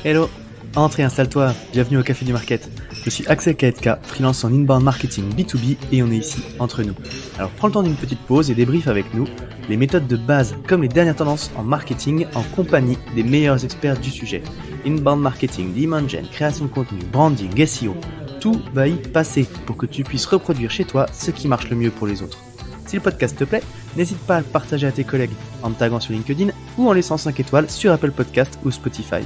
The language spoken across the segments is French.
Hello, entre et installe-toi, bienvenue au Café du Market. Je suis Axel Kaetka, freelance en inbound marketing B2B et on est ici entre nous. Alors prends le temps d'une petite pause et débrief avec nous les méthodes de base comme les dernières tendances en marketing en compagnie des meilleurs experts du sujet. Inbound marketing, demand gen, création de contenu, branding, SEO, tout va y passer pour que tu puisses reproduire chez toi ce qui marche le mieux pour les autres. Si le podcast te plaît, n'hésite pas à le partager à tes collègues en me taguant sur LinkedIn ou en laissant 5 étoiles sur Apple Podcast ou Spotify.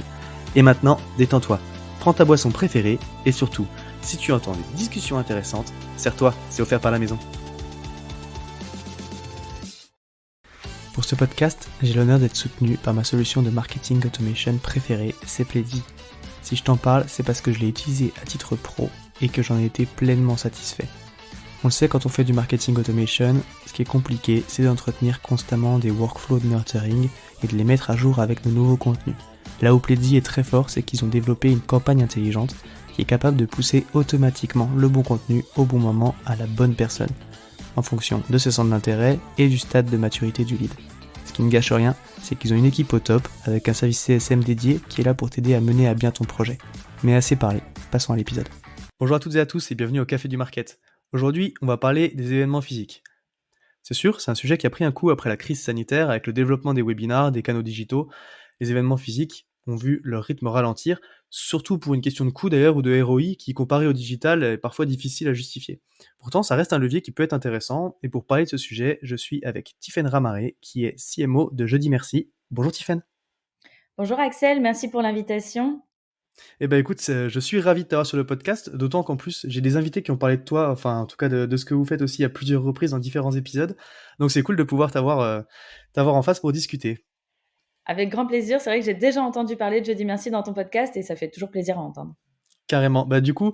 Et maintenant, détends-toi, prends ta boisson préférée et surtout, si tu entends des discussions intéressantes, serre-toi, c'est offert par la maison. Pour ce podcast, j'ai l'honneur d'être soutenu par ma solution de marketing automation préférée, Sepleady. Si je t'en parle, c'est parce que je l'ai utilisé à titre pro et que j'en ai été pleinement satisfait. On le sait, quand on fait du marketing automation, ce qui est compliqué, c'est d'entretenir constamment des workflows de nurturing et de les mettre à jour avec nos nouveaux contenus. Là où Pleddy est très fort, c'est qu'ils ont développé une campagne intelligente qui est capable de pousser automatiquement le bon contenu au bon moment à la bonne personne, en fonction de ses centres d'intérêt et du stade de maturité du lead. Ce qui ne gâche rien, c'est qu'ils ont une équipe au top avec un service CSM dédié qui est là pour t'aider à mener à bien ton projet. Mais assez parlé, passons à l'épisode. Bonjour à toutes et à tous et bienvenue au Café du Market. Aujourd'hui, on va parler des événements physiques. C'est sûr, c'est un sujet qui a pris un coup après la crise sanitaire avec le développement des webinars, des canaux digitaux. Les événements physiques ont vu leur rythme ralentir, surtout pour une question de coût d'ailleurs ou de ROI qui, comparé au digital, est parfois difficile à justifier. Pourtant, ça reste un levier qui peut être intéressant, et pour parler de ce sujet, je suis avec Tiffaine Ramaré, qui est CMO de Jeudi Merci. Bonjour Tiffaine. Bonjour Axel, merci pour l'invitation. Eh ben écoute, je suis ravi de t'avoir sur le podcast, d'autant qu'en plus j'ai des invités qui ont parlé de toi, enfin en tout cas de ce que vous faites aussi à plusieurs reprises dans différents épisodes, donc c'est cool de pouvoir t'avoir en face pour discuter. Avec grand plaisir, c'est vrai que j'ai déjà entendu parler de Jeudi Merci dans ton podcast et ça fait toujours plaisir à entendre. Carrément. Bah du coup,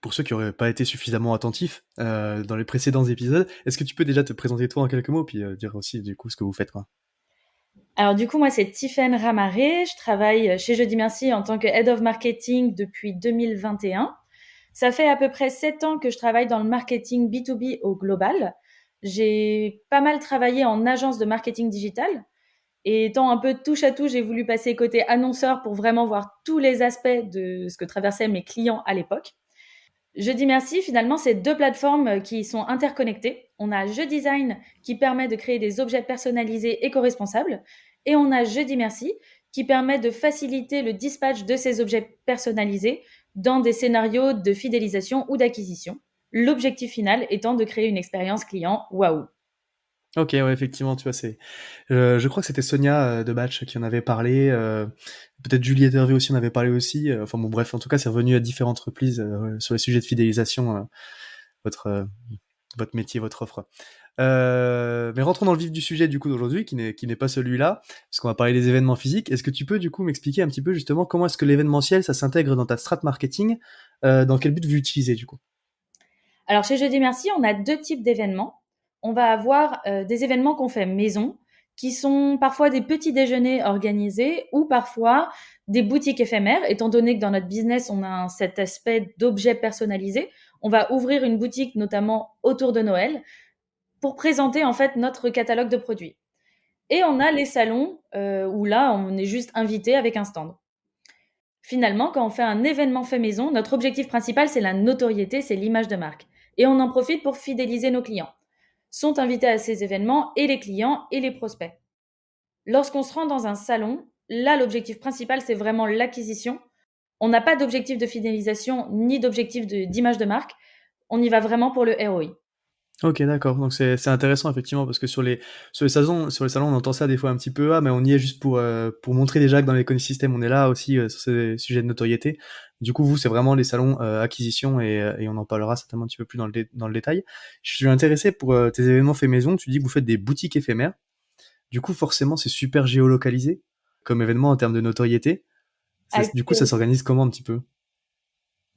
pour ceux qui auraient pas été suffisamment attentifs dans les précédents épisodes, est-ce que tu peux déjà te présenter toi en quelques mots, puis dire aussi du coup ce que vous faites, quoi. Alors du coup, moi c'est Tiffaine Ramaré, je travaille chez Jeudi Merci en tant que Head of Marketing depuis 2021. Ça fait à peu près 7 ans que je travaille dans le marketing B2B au global. J'ai pas mal travaillé en agence de marketing digital. Et étant un peu touche à tout, j'ai voulu passer côté annonceur pour vraiment voir tous les aspects de ce que traversaient mes clients à l'époque. Jeudi Merci, finalement, c'est 2 plateformes qui sont interconnectées. On a Je Design qui permet de créer des objets personnalisés éco-responsables et on a Jeudi Merci qui permet de faciliter le dispatch de ces objets personnalisés dans des scénarios de fidélisation ou d'acquisition. L'objectif final étant de créer une expérience client waouh. Ok, ouais, effectivement, tu vois, je crois que c'était Sonia de Batch qui en avait parlé, peut-être Juliette Hervé aussi en avait parlé aussi, enfin bon bref, en tout cas c'est revenu à différentes reprises sur les sujets de fidélisation, votre, euh, votre métier, votre offre. Mais rentrons dans le vif du sujet du coup d'aujourd'hui, qui n'est pas celui-là, parce qu'on va parler des événements physiques. Est-ce que tu peux du coup m'expliquer un petit peu justement comment est-ce que l'événementiel ça s'intègre dans ta strat marketing, dans quel but vous l'utilisez du coup? Alors chez Jeudi Merci, on a 2 types d'événements. On va avoir des événements qu'on fait maison, qui sont parfois des petits déjeuners organisés ou parfois des boutiques éphémères. Étant donné que dans notre business, on a cet aspect d'objets personnalisés, on va ouvrir une boutique notamment autour de Noël pour présenter en fait notre catalogue de produits. Et on a les salons où là, on est juste invité avec un stand. Finalement, quand on fait un événement fait maison, notre objectif principal, c'est la notoriété, c'est l'image de marque. Et on en profite pour fidéliser nos clients. Sont invités à ces événements et les clients et les prospects. Lorsqu'on se rend dans un salon, là, l'objectif principal, c'est vraiment l'acquisition. On n'a pas d'objectif de fidélisation ni d'objectif d'image de marque. On y va vraiment pour le ROI. Ok, d'accord. Donc c'est intéressant effectivement parce que sur les salons, on entend ça des fois un petit peu, ah mais on y est juste pour montrer déjà que dans l'écosystème on est là aussi sur ces sujets de notoriété. Du coup, vous c'est vraiment les salons acquisition et on en parlera certainement un petit peu plus dans le détail. Je suis intéressé pour tes événements faits maison. Tu dis que vous faites des boutiques éphémères. Du coup, forcément, c'est super géolocalisé comme événement en termes de notoriété. Du coup, ça s'organise comment un petit peu?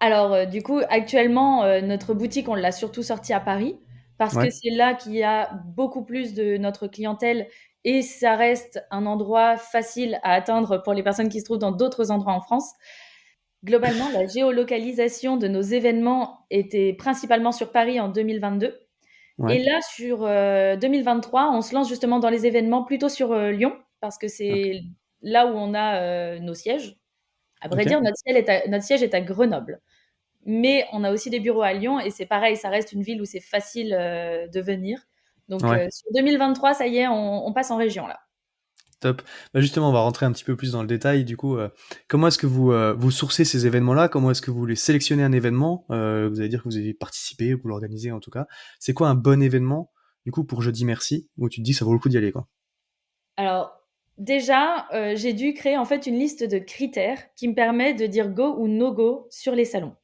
Alors, du coup, actuellement, notre boutique, on l'a surtout sortie à Paris parce que Ouais. c'est là qu'il y a beaucoup plus de notre clientèle et ça reste un endroit facile à atteindre pour les personnes qui se trouvent dans d'autres endroits en France. Globalement, la géolocalisation de nos événements était principalement sur Paris en 2022. Et Ouais, là, sur 2023, on se lance justement dans les événements plutôt sur Lyon, parce que ok. c'est là où on a nos sièges. À vrai Ok. dire, notre siège est à Grenoble. Mais on a aussi des bureaux à Lyon et c'est pareil, ça reste une ville où c'est facile de venir. Donc Ouais. sur 2023, ça y est, on passe en région là. Top. Bah justement, on va rentrer un petit peu plus dans le détail. Du coup, comment est-ce que vous sourcez ces événements-là? Comment est-ce que vous les sélectionnez un événement? Vous allez dire que vous avez participé, vous l'organisez en tout cas. C'est quoi un bon événement, du coup, pour Jeudi Merci, où tu te dis que ça vaut le coup d'y aller, quoi? Alors déjà, j'ai dû créer en fait une liste de critères qui me permet de dire go ou no go sur les salons.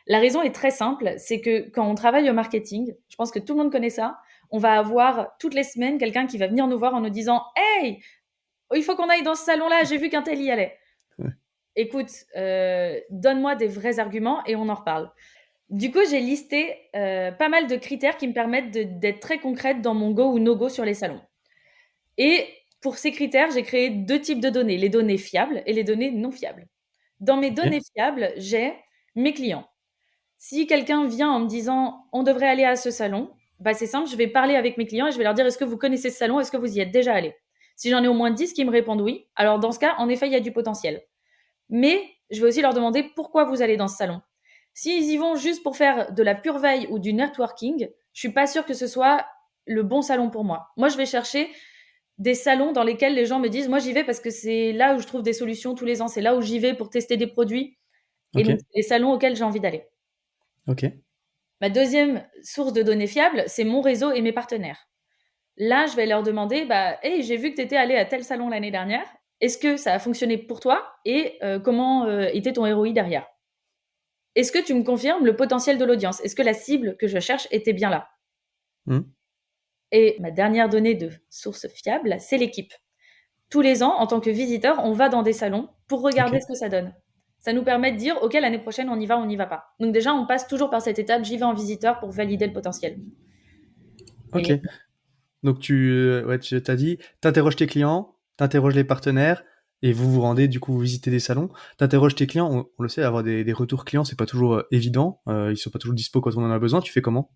La raison est très simple, c'est que quand on travaille au marketing, je pense que tout le monde connaît ça, on va avoir toutes les semaines quelqu'un qui va venir nous voir en nous disant: «Hey, il faut qu'on aille dans ce salon-là, j'ai vu qu'un tel y allait». Ouais. Écoute, donne-moi des vrais arguments et on en reparle. Du coup, j'ai listé pas mal de critères qui me permettent d'être très concrète dans mon go ou no go sur les salons. Et pour ces critères, j'ai créé deux types de données, les données fiables et les données non fiables. Dans mes Ok. données fiables, j'ai mes clients. Si quelqu'un vient en me disant on devrait aller à ce salon, bah c'est simple, je vais parler avec mes clients et je vais leur dire est-ce que vous connaissez ce salon, est-ce que vous y êtes déjà allé. Si j'en ai au moins 10 qui me répondent oui, alors dans ce cas, en effet, il y a du potentiel. Mais je vais aussi leur demander pourquoi vous allez dans ce salon. S'ils y vont juste pour faire de la pure veille ou du networking, je suis pas sûre que ce soit le bon salon pour moi. Moi, je vais chercher des salons dans lesquels les gens me disent moi j'y vais parce que c'est là où je trouve des solutions tous les ans, c'est là où j'y vais pour tester des produits et Ok. donc c'est les salons auxquels j'ai envie d'aller. Ok. Ma deuxième source de données fiables, c'est mon réseau et mes partenaires. Là, je vais leur demander bah hey, j'ai vu que tu étais allé à tel salon l'année dernière. Est-ce que ça a fonctionné pour toi et comment était ton ROI derrière? Est-ce que tu me confirmes le potentiel de l'audience? Est-ce que la cible que je cherche était bien là? Hmm. Et ma dernière donnée de source fiable, c'est l'équipe. Tous les ans, en tant que visiteur, on va dans des salons pour Ok. regarder ce que ça donne. Ça nous permet de dire, OK, l'année prochaine, on y va pas. Donc déjà, on passe toujours par cette étape, j'y vais en visiteur pour valider le potentiel. Ok. Et Donc ouais, tu t'as dit, t'interroges tes clients, t'interroges les partenaires, et vous vous rendez, du coup, vous visitez des salons. T'interroges tes clients, on le sait, avoir des retours clients, c'est pas toujours évident. Ils sont pas toujours dispo quand on en a besoin. Tu fais comment?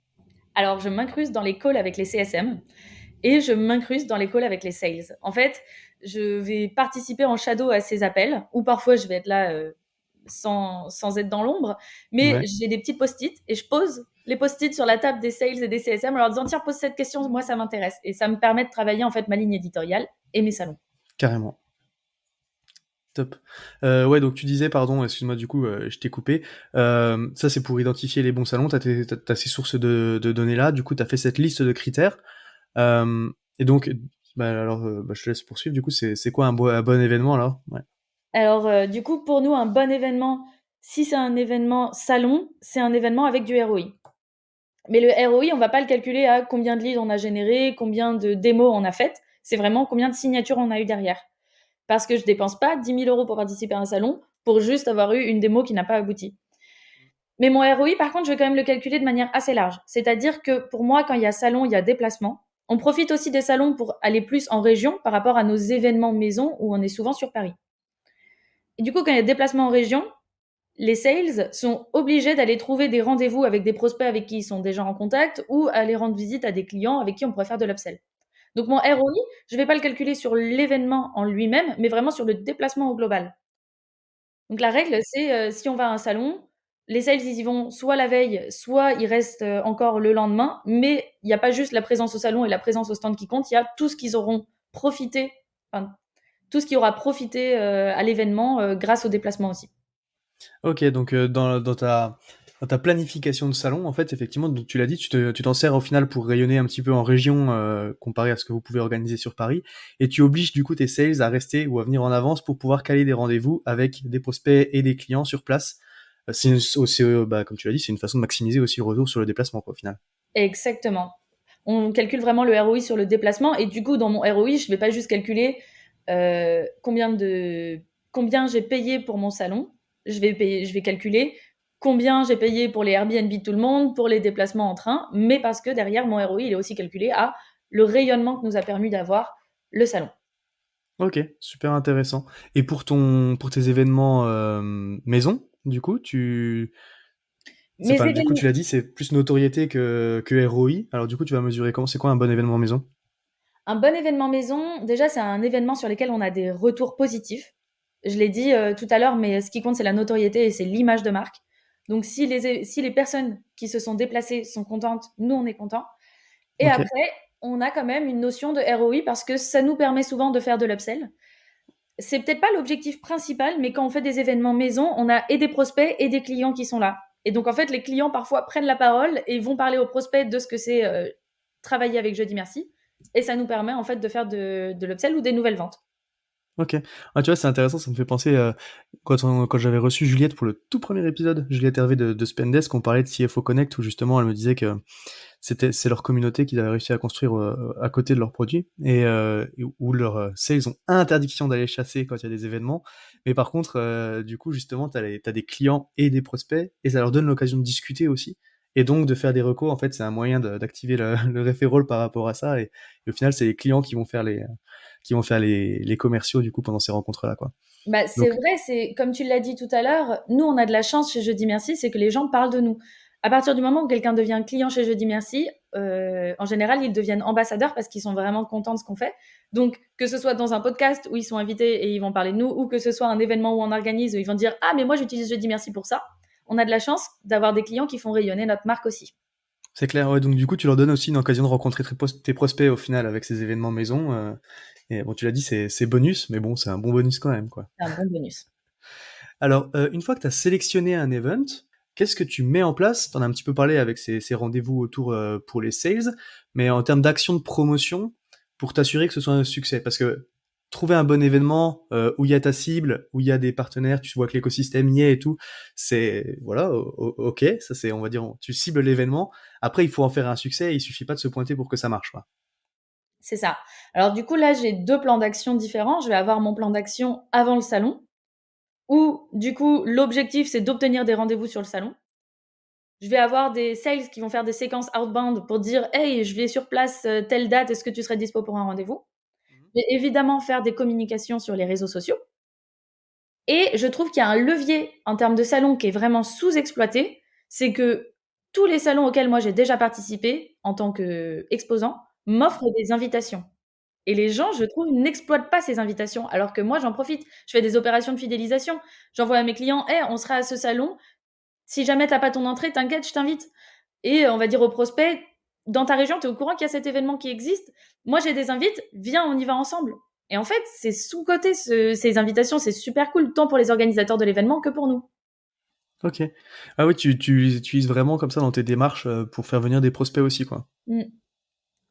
alors, je m'incruste dans les calls avec les CSM et je m'incruste dans les calls avec les sales. En fait, je vais participer en shadow à ces appels, ou parfois je vais être là sans être dans l'ombre, mais Ouais. j'ai des petites post-it et je pose les post-it sur la table des sales et des CSM en leur disant tiens, pose cette question, moi ça m'intéresse. Et ça me permet de travailler en fait ma ligne éditoriale et mes salons. Carrément. Top. Ouais, donc tu disais, pardon, excuse-moi, du coup, je t'ai coupé. Ça, c'est pour identifier les bons salons. T'as ces sources de données-là. Du coup, t'as fait cette liste de critères. Et donc, bah, alors, bah, je te laisse poursuivre. Du coup, c'est quoi un bon événement, alors? Ouais. Alors, du coup, pour nous, un bon événement, si c'est un événement salon, c'est un événement avec du ROI. Mais le ROI, on va pas le calculer à combien de leads on a généré, combien de démos on a faites. C'est vraiment combien de signatures on a eu derrière. Parce que je dépense pas 10 000 € pour participer à un salon pour juste avoir eu une démo qui n'a pas abouti. Mais mon ROI, par contre, je vais quand même le calculer de manière assez large. C'est-à-dire que pour moi, quand il y a salon, il y a déplacement. On profite aussi des salons pour aller plus en région par rapport à nos événements maison où on est souvent sur Paris. Et du coup, quand il y a déplacement en région, les sales sont obligés d'aller trouver des rendez-vous avec des prospects avec qui ils sont déjà en contact ou aller rendre visite à des clients avec qui on pourrait faire de l'upsell. Donc mon ROI, je ne vais pas le calculer sur l'événement en lui-même, mais vraiment sur le déplacement au global. Donc la règle, c'est si on va à un salon, les sales, ils y vont soit la veille, soit ils restent encore le lendemain, mais il n'y a pas juste la présence au salon et la présence au stand qui compte, il y a tout ce qu'ils auront profité, enfin, tout ce qui aura profité à l'événement grâce au déplacement aussi. Ok, donc dans ta planification de salon, en fait, effectivement, donc tu l'as dit, tu t'en sers au final pour rayonner un petit peu en région comparé à ce que vous pouvez organiser sur Paris, et tu obliges du coup tes sales à rester ou à venir en avance pour pouvoir caler des rendez-vous avec des prospects et des clients sur place. Bah, comme tu l'as dit, c'est une façon de maximiser aussi le retour sur le déplacement, quoi, au final. Exactement. On calcule vraiment le ROI sur le déplacement et du coup, dans mon ROI, je ne vais pas juste calculer combien j'ai payé pour mon salon. Je vais calculer combien j'ai payé pour les Airbnb de tout le monde, pour les déplacements en train, mais parce que derrière mon ROI, il est aussi calculé à le rayonnement que nous a permis d'avoir le salon. Ok, super intéressant. Et pour tes événements maison, du coup, Mes du coup, tu événements, l'as dit, c'est plus notoriété que ROI. Alors, du coup, tu vas mesurer comment, c'est quoi un bon événement maison? un bon événement maison, déjà, c'est un événement sur lequel on a des retours positifs. Je l'ai dit tout à l'heure, mais ce qui compte, c'est la notoriété et c'est l'image de marque. Donc, si les personnes qui se sont déplacées sont contentes, nous, on est contents. Et Ok. après, on a quand même une notion de ROI parce que ça nous permet souvent de faire de l'upsell. C'est peut-être pas l'objectif principal, mais quand on fait des événements maison, on a et des prospects et des clients qui sont là. Et donc, en fait, les clients parfois prennent la parole et vont parler aux prospects de ce que c'est travailler avec Jeudi Merci. Et ça nous permet en fait de faire de l'upsell ou des nouvelles ventes. Ok. Ah, tu vois, c'est intéressant, ça me fait penser quand j'avais reçu Juliette pour le tout premier épisode, Juliette Hervé de Spendesk, on parlait de CFO Connect où justement elle me disait que c'est leur communauté qu'ils avaient réussi à construire à côté de leurs produits et où leurs sales ont interdiction d'aller chasser quand il y a des événements. Mais par contre, du coup, justement, t'as des clients et des prospects et ça leur donne l'occasion de discuter aussi. Et donc de faire des recos, en fait, c'est un moyen d'activer le referral par rapport à ça. Et au final, c'est les clients qui vont faire les commerciaux du coup pendant ces rencontres-là, quoi. Bah, c'est Donc, vrai, c'est comme tu l'as dit tout à l'heure, nous on a de la chance chez Jeudi Merci, c'est que les gens parlent de nous. À partir du moment où quelqu'un devient client chez Jeudi Merci, en général ils deviennent ambassadeurs parce qu'ils sont vraiment contents de ce qu'on fait. Donc que ce soit dans un podcast où ils sont invités et ils vont parler de nous, ou que ce soit un événement où on organise où ils vont dire ah mais moi j'utilise Jeudi Merci pour ça, on a de la chance d'avoir des clients qui font rayonner notre marque aussi. c'est clair, ouais. Donc du coup, tu leur donnes aussi une occasion de rencontrer tes prospects au final avec ces événements maison. Et bon, tu l'as dit, c'est bonus, mais bon, c'est un bon bonus quand même, quoi. C'est un bon bonus. Alors, une fois que tu as sélectionné un event, qu'est-ce que tu mets en place? T'en as un petit peu parlé avec ces rendez-vous autour pour les sales, mais en termes d'action de promotion, pour t'assurer que ce soit un succès. Parce que trouver un bon événement où il y a ta cible, où il y a des partenaires, tu vois que l'écosystème y est et tout, c'est voilà, ok, ça c'est, on va dire, tu cibles l'événement. Après, il faut en faire un succès, il suffit pas de se pointer pour que ça marche, quoi. C'est ça. Alors du coup là j'ai deux plans d'action différents. Je vais avoir mon plan d'action avant le salon où du coup l'objectif c'est d'obtenir des rendez-vous sur le salon. Je vais avoir des sales qui vont faire des séquences outbound pour dire hey je vais sur place telle date, est-ce que tu serais dispo pour un rendez-vous. Je vais évidemment faire des communications sur les réseaux sociaux et je trouve qu'il y a un levier en termes de salon qui est vraiment sous-exploité, c'est que tous les salons auxquels moi j'ai déjà participé en tant qu'exposant m'offrent des invitations. Et les gens, je trouve, n'exploitent pas ces invitations, alors que moi, j'en profite. Je fais des opérations de fidélisation. J'envoie à mes clients, hey, on sera à ce salon. Si jamais t'as pas ton entrée, t'inquiète, je t'invite. Et on va dire aux prospects, dans ta région, tu es au courant qu'il y a cet événement qui existe. Moi, j'ai des invites. Viens, on y va ensemble. Et en fait, c'est sous-coté ces invitations. C'est super cool, tant pour les organisateurs de l'événement que pour nous. Ok. Ah oui, tu les utilises vraiment comme ça dans tes démarches pour faire venir des prospects aussi, quoi. Mm.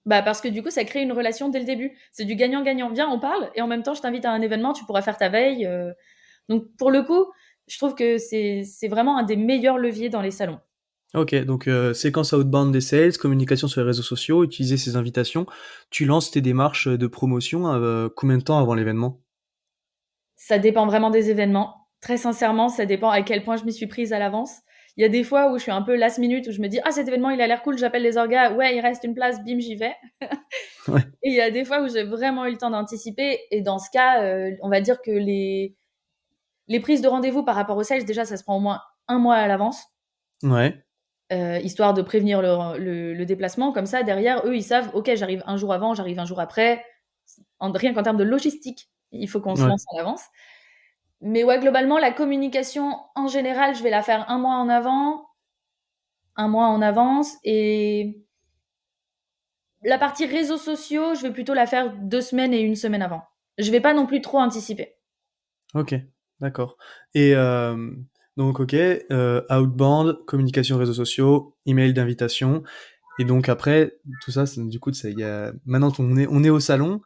Bah parce que du coup, ça crée une relation dès le début. C'est du gagnant-gagnant. Viens, on parle, et en même temps, je t'invite à un événement, tu pourras faire ta veille. Donc pour le coup, je trouve que c'est vraiment un des meilleurs leviers dans les salons. Ok, donc séquence outbound des sales, communication sur les réseaux sociaux, utiliser ces invitations. Tu lances tes démarches de promotion combien de temps avant l'événement? Ça dépend vraiment des événements. Très sincèrement, ça dépend à quel point je m'y suis prise à l'avance. Il y a des fois où je suis un peu last minute, où je me dis ah cet événement il a l'air cool, j'appelle les orgas, ouais il reste une place, bim j'y vais. Ouais, Et il y a des fois où j'ai vraiment eu le temps d'anticiper. Et dans ce cas, on va dire que les prises de rendez-vous par rapport aux sales, déjà ça se prend au moins un mois à l'avance. ouais, Histoire de prévenir le déplacement. Comme ça, derrière, eux, ils savent, OK, j'arrive un jour avant, j'arrive un jour après. Rien qu'en termes de logistique, il faut qu'on se ouais. lance en avance. Mais ouais, globalement, la communication, en général, je vais la faire un mois en avant, un mois en avance. Et la partie réseaux sociaux, je vais plutôt la faire 2 semaines et une semaine avant. Je vais pas non plus trop anticiper. Ok, d'accord. Et donc ok, outbound, communication réseaux sociaux, email d'invitation. Et donc après, tout ça, du coup, il y a... maintenant on est au salon.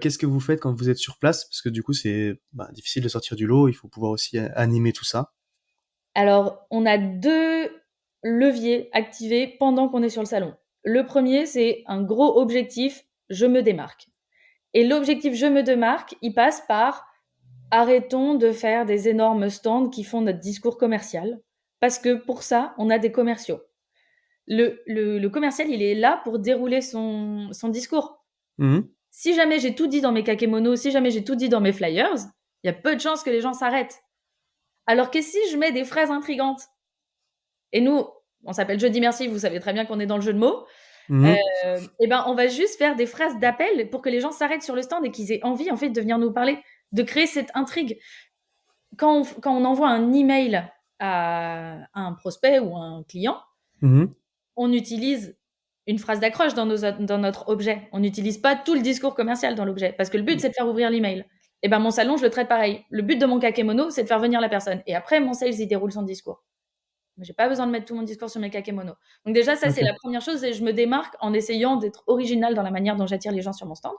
Qu'est-ce que vous faites quand vous êtes sur place? Parce que du coup, c'est difficile de sortir du lot. Il faut pouvoir aussi animer tout ça. Alors, on a deux leviers activés pendant qu'on est sur le salon. Le premier, c'est un gros objectif, je me démarque. Et l'objectif je me démarque, il passe par arrêtons de faire des énormes stands qui font notre discours commercial, parce que pour ça, on a des commerciaux. Le commercial, il est là pour dérouler son discours. Mhm. Si jamais j'ai tout dit dans mes kakémonos, si jamais j'ai tout dit dans mes flyers, il y a peu de chances que les gens s'arrêtent. Alors que si je mets des phrases intrigantes, et nous, on s'appelle Jeudi Merci, vous savez très bien qu'on est dans le jeu de mots, Mhm. et ben on va juste faire des phrases d'appel pour que les gens s'arrêtent sur le stand et qu'ils aient envie en fait de venir nous parler, de créer cette intrigue. Quand on envoie un email à un prospect ou un client, Mhm. on utilise une phrase d'accroche dans notre objet. On n'utilise pas tout le discours commercial dans l'objet parce que le but c'est de faire ouvrir l'email. Et ben mon salon, je le traite pareil. Le but de mon kakémono, c'est de faire venir la personne. Et après, mon sales, il déroule son discours. Mais j'ai pas besoin de mettre tout mon discours sur mes kakémonos. Donc déjà, ça, c'est Ok. la première chose et je me démarque en essayant d'être originale dans la manière dont j'attire les gens sur mon stand.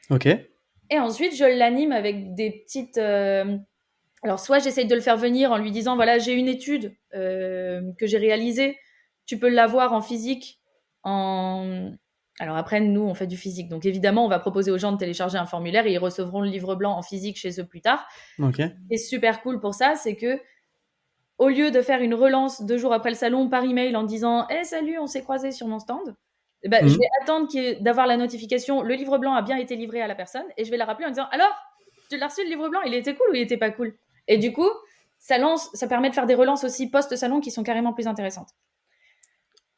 Ok. Et ensuite, je l'anime avec des petites... alors, soit j'essaye de le faire venir en lui disant, voilà, j'ai une étude que j'ai réalisée, tu peux l'avoir en physique. En... Alors après, nous, on fait du physique. Donc évidemment, on va proposer aux gens de télécharger un formulaire et ils recevront le livre blanc en physique chez eux plus tard. Ok. Et super cool pour ça, c'est que au lieu de faire une relance 2 jours après le salon par email en disant hey, salut, on s'est croisés sur mon stand, eh ben, je vais Mhm. attendre d'avoir la notification le livre blanc a bien été livré à la personne et je vais la rappeler en disant alors, tu l'as reçu le livre blanc, il était cool ou il était pas cool. Et du coup, ça permet de faire des relances aussi post-salon qui sont carrément plus intéressantes.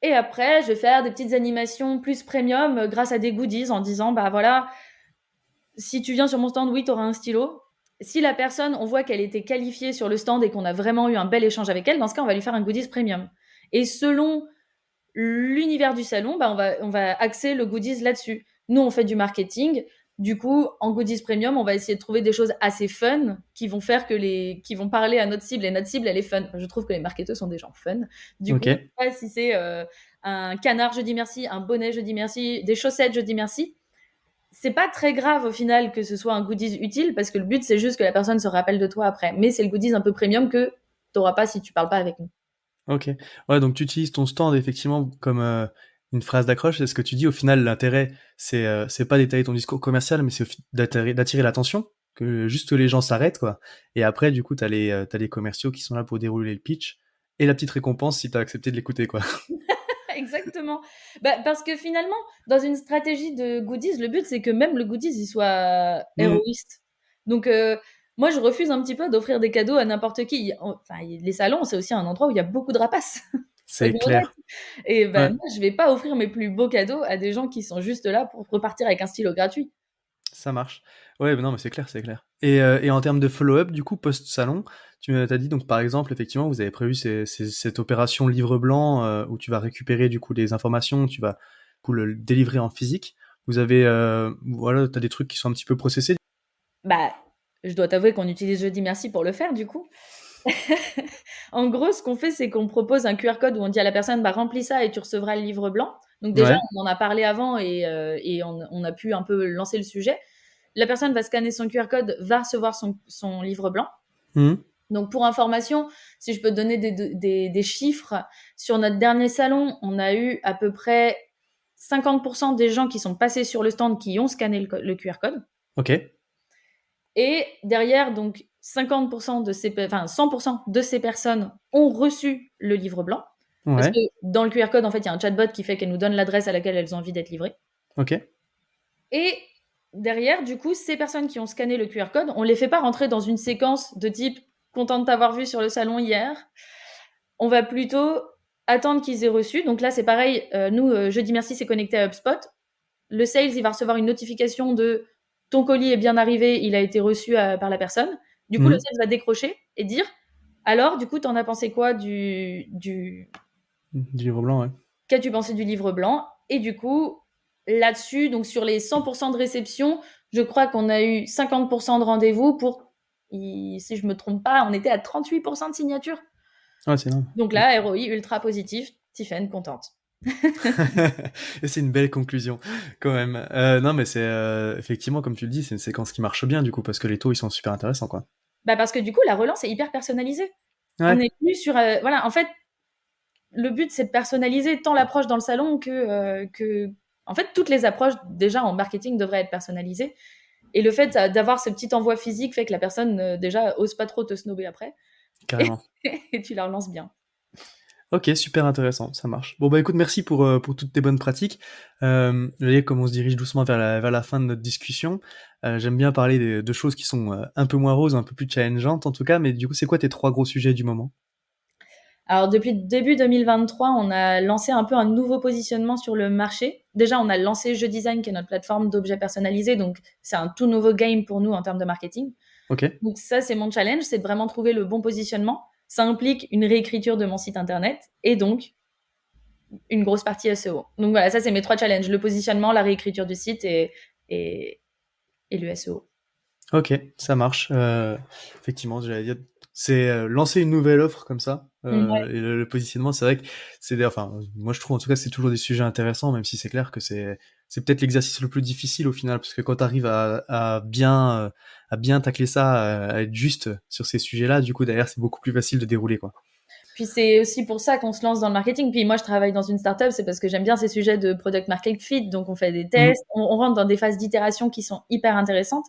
Et après, je vais faire des petites animations plus premium grâce à des goodies en disant bah voilà, si tu viens sur mon stand, oui, tu auras un stylo. Si la personne, on voit qu'elle était qualifiée sur le stand et qu'on a vraiment eu un bel échange avec elle, dans ce cas, on va lui faire un goodies premium. Et selon l'univers du salon, bah, on va axer le goodies là-dessus. Nous, on fait du marketing. Du coup, en goodies premium, on va essayer de trouver des choses assez fun qui vont faire qui vont parler à notre cible. Et notre cible, elle est fun. Je trouve que les marketeurs sont des gens fun. Du Ok. coup, je sais pas si c'est un canard, je dis merci, un bonnet, je dis merci, des chaussettes, je dis merci, c'est pas très grave au final que ce soit un goodies utile parce que le but c'est juste que la personne se rappelle de toi après. Mais c'est le goodies un peu premium que t'auras pas si tu parles pas avec nous. Ok. Ouais, donc tu utilises ton stand effectivement comme une phrase d'accroche. C'est ce que tu dis. Au final, l'intérêt, c'est pas d'étaler ton discours commercial, mais c'est d'attirer l'attention, que juste les gens s'arrêtent, quoi. Et après, du coup, t'as les commerciaux qui sont là pour dérouler le pitch et la petite récompense si t'as accepté de l'écouter, quoi. Exactement. Bah, parce que finalement, dans une stratégie de goodies, le but c'est que même le goodies il soit Hmm. héroïste. Donc moi je refuse un petit peu d'offrir des cadeaux à n'importe qui. Enfin, les salons c'est aussi un endroit où il y a beaucoup de rapaces. C'est Soyons honnêtes. clair. Et ben Ouais, moi je vais pas offrir mes plus beaux cadeaux à des gens qui sont juste là pour repartir avec un stylo gratuit. ça marche. Ouais, mais non, mais c'est clair, c'est clair. Et en termes de follow-up, du coup, post-salon, tu m'as dit, donc, par exemple, effectivement, vous avez prévu cette opération livre blanc où tu vas récupérer, du coup, les informations, tu vas, du coup, le délivrer en physique. Vous avez, voilà, t'as des trucs qui sont un petit peu processés. Bah, je dois t'avouer qu'on utilise Jeudi Merci pour le faire, du coup. En gros, ce qu'on fait, c'est qu'on propose un QR code où on dit à la personne, bah, remplis ça et tu recevras le livre blanc. Donc déjà, Ouais. on en a parlé avant et on a pu un peu lancer le sujet. La personne va scanner son QR code, va recevoir son livre blanc. Mhm. Donc pour information, si je peux te donner des chiffres, sur notre dernier salon, on a eu à peu près 50% des gens qui sont passés sur le stand qui ont scanné le QR code. Ok. Et derrière, donc 50% de ces, enfin 100% de ces personnes ont reçu le livre blanc. Parce que Ouais. dans le QR code, en fait, il y a un chatbot qui fait qu'elle nous donne l'adresse à laquelle elles ont envie d'être livrées. Ok. Et derrière, du coup, ces personnes qui ont scanné le QR code, on les fait pas rentrer dans une séquence de type content de t'avoir vu sur le salon hier. On va plutôt attendre qu'ils aient reçu. Donc là, c'est pareil. Nous, Jeudi Merci, c'est connecté à HubSpot. Le sales, il va recevoir une notification de ton colis est bien arrivé, il a été reçu par la personne. Du coup, le Mhm. sales va décrocher et dire alors, du coup, t'en as pensé quoi Du livre blanc, ouais. qu'as-tu pensé du livre blanc? Et du coup, là-dessus, donc sur les 100% de réception, je crois qu'on a eu 50% de rendez-vous pour, si je me trompe pas, on était à 38% de signature. Ouais, c'est énorme. Donc là, ROI ultra positif, Tiffen contente. Et c'est une belle conclusion, quand même. Non, mais c'est effectivement, comme tu le dis, c'est une séquence qui marche bien, du coup, parce que les taux, ils sont super intéressants, quoi. Bah parce que du coup, la relance est hyper personnalisée. On Ouais. n'est plus sur... voilà, en fait, le but, c'est de personnaliser tant l'approche dans le salon que... En fait, toutes les approches, déjà, en marketing, devraient être personnalisées. Et le fait d'avoir ce petit envoi physique fait que la personne, déjà, ose pas trop te snober après. Et, Carrément. et tu la relances bien. Ok, super intéressant, ça marche. Bon bah écoute, merci pour toutes tes bonnes pratiques. Vous voyez comme on se dirige doucement vers la fin de notre discussion. J'aime bien parler de choses qui sont un peu moins roses, un peu plus challengeantes en tout cas, mais du coup, c'est quoi tes 3 gros sujets du moment? Alors depuis début 2023, on a lancé un peu un nouveau positionnement sur le marché. Déjà, on a lancé Je Design, qui est notre plateforme d'objets personnalisés, donc c'est un tout nouveau game pour nous en termes de marketing. Ok, Donc ça, c'est mon challenge, c'est de vraiment trouver le bon positionnement. Ça implique une réécriture de mon site internet et donc une grosse partie SEO. Donc voilà, ça c'est mes 3 challenges, le positionnement, la réécriture du site et, et le SEO. ok, ça marche. Effectivement, j'allais dire, c'est lancer une nouvelle offre comme ça. Ouais. Et le positionnement, c'est vrai que enfin, moi je trouve en tout cas c'est toujours des sujets intéressants, même si c'est clair que c'est peut-être l'exercice le plus difficile au final, parce que quand tu arrives à bien tacler ça, à être juste sur ces sujets-là, du coup derrière c'est beaucoup plus facile de dérouler quoi. Puis c'est aussi pour ça qu'on se lance dans le marketing. Puis moi, je travaille dans une startup, c'est parce que j'aime bien ces sujets de product market fit. Donc on fait des Mhm. tests, on rentre dans des phases d'itération qui sont hyper intéressantes.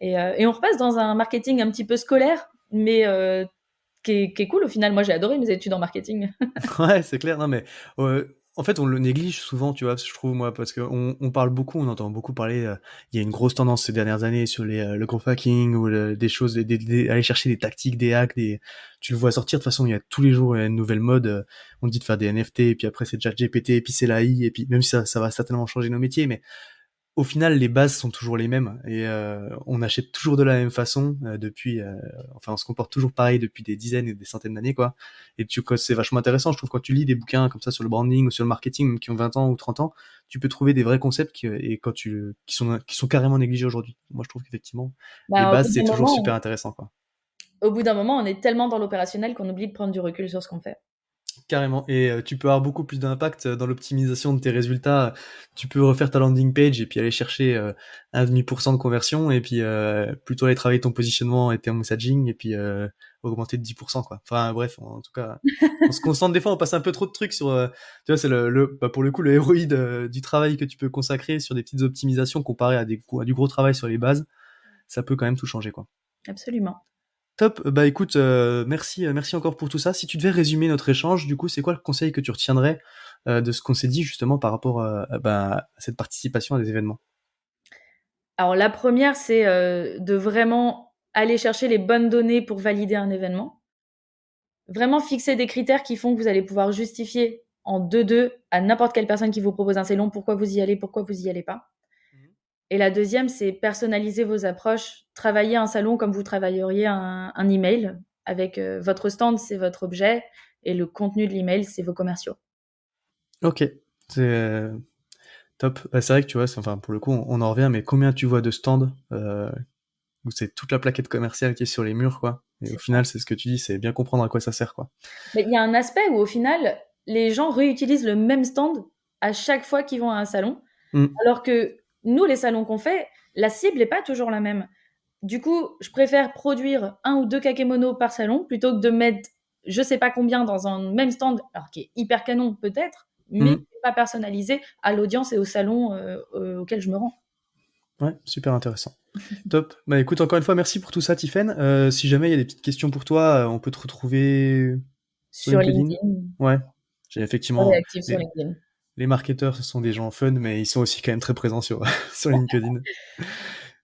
Et on repasse dans un marketing un petit peu scolaire, mais qui est cool au final. Moi, j'ai adoré mes études en marketing. Ouais, c'est clair. Non, mais en fait, on le néglige souvent, tu vois, je trouve, moi, parce qu'on parle beaucoup, on entend beaucoup parler. Il y a une grosse tendance ces dernières années sur le growth hacking ou des choses, aller chercher des tactiques, des hacks. Tu le vois sortir. De toute façon, il y a tous les jours il y a une nouvelle mode. On dit de faire des NFT, et puis après, c'est ChatGPT, et puis c'est l'AI, et puis même si ça va certainement changer nos métiers, mais au final, les bases sont toujours les mêmes et on achète toujours de la même façon depuis. Enfin, on se comporte toujours pareil depuis des dizaines et des centaines d'années, quoi. Et c'est vachement intéressant, je trouve, quand tu lis des bouquins comme ça sur le branding ou sur le marketing, même qui ont 20 ans ou 30 ans, tu peux trouver des vrais concepts qui sont carrément négligés aujourd'hui. Moi, je trouve qu'effectivement, les Bah, bases, c'est toujours super intéressant, quoi. au bout d'un moment, on est tellement dans l'opérationnel qu'on oublie de prendre du recul sur ce qu'on fait. Carrément. Et tu peux avoir beaucoup plus d'impact dans l'optimisation de tes résultats. Tu peux refaire ta landing page et puis aller chercher 1,5% de conversion et puis plutôt aller travailler ton positionnement et ton messaging et puis augmenter de 10%, quoi. Enfin bref, en tout cas, on se concentre des fois, on passe un peu trop de trucs sur... tu vois, c'est bah, pour le coup, le héroïde du travail que tu peux consacrer sur des petites optimisations comparé à du gros travail sur les bases. Ça peut quand même tout changer, quoi. Absolument. Top, bah écoute, merci encore pour tout ça. Si tu devais résumer notre échange, du coup, c'est quoi le conseil que tu retiendrais de ce qu'on s'est dit justement par rapport à cette participation à des événements? Alors la première, c'est de vraiment aller chercher les bonnes données pour valider un événement. Vraiment fixer des critères qui font que vous allez pouvoir justifier en 2-2 à n'importe quelle personne qui vous propose un salon pourquoi vous y allez, pourquoi vous y allez pas. Mhm. Et la deuxième, c'est personnaliser vos approches. Travailler un salon comme vous travailleriez un email. Avec votre stand, c'est votre objet. Et le contenu de l'email, c'est vos commerciaux. Ok, c'est top. Bah, c'est vrai que tu vois, enfin pour le coup, on en revient, mais combien tu vois de stands où c'est toute la plaquette commerciale qui est sur les murs, quoi. Et au C'est final, c'est ce que tu dis, c'est bien comprendre à quoi ça sert, quoi. Mais il y a un aspect où, au final, les gens réutilisent le même stand à chaque fois qu'ils vont à un salon, Mm, alors que nous, les salons qu'on fait, la cible n'est pas toujours la même. Du coup, je préfère produire 1 ou 2 kakémonos par salon plutôt que de mettre je sais pas combien dans un même stand, alors qui est hyper canon peut-être, mais mm. pas personnalisé à l'audience et au salon auquel je me rends. Ouais, super intéressant. Top. Bah écoute, encore une fois, merci pour tout ça, Tiffaine. Si jamais il y a des petites questions pour toi, on peut te retrouver sur Sur LinkedIn. LinkedIn, Ouais. J'ai très effectivement active sur LinkedIn. les marketeurs, ce sont des gens fun, mais ils sont aussi quand même très présents sur sur LinkedIn.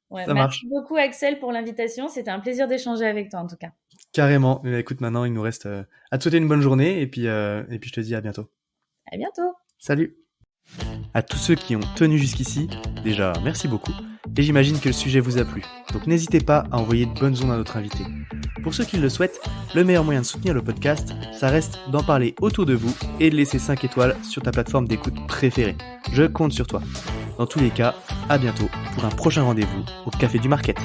Ouais, Ça merci marche. beaucoup Axel pour l'invitation, c'était un plaisir d'échanger avec toi en tout cas. Carrément. Mais écoute, maintenant, il nous reste à te souhaiter une bonne journée et puis je te dis à bientôt. À bientôt. Salut. À tous ceux qui ont tenu jusqu'ici, déjà merci beaucoup. Et j'imagine que le sujet vous a plu. Donc n'hésitez pas à envoyer de bonnes ondes à notre invité. Pour ceux qui le souhaitent, le meilleur moyen de soutenir le podcast, ça reste d'en parler autour de vous et de laisser 5 étoiles sur ta plateforme d'écoute préférée. Je compte sur toi. Dans tous les cas, à bientôt pour un prochain rendez-vous au Café du Market.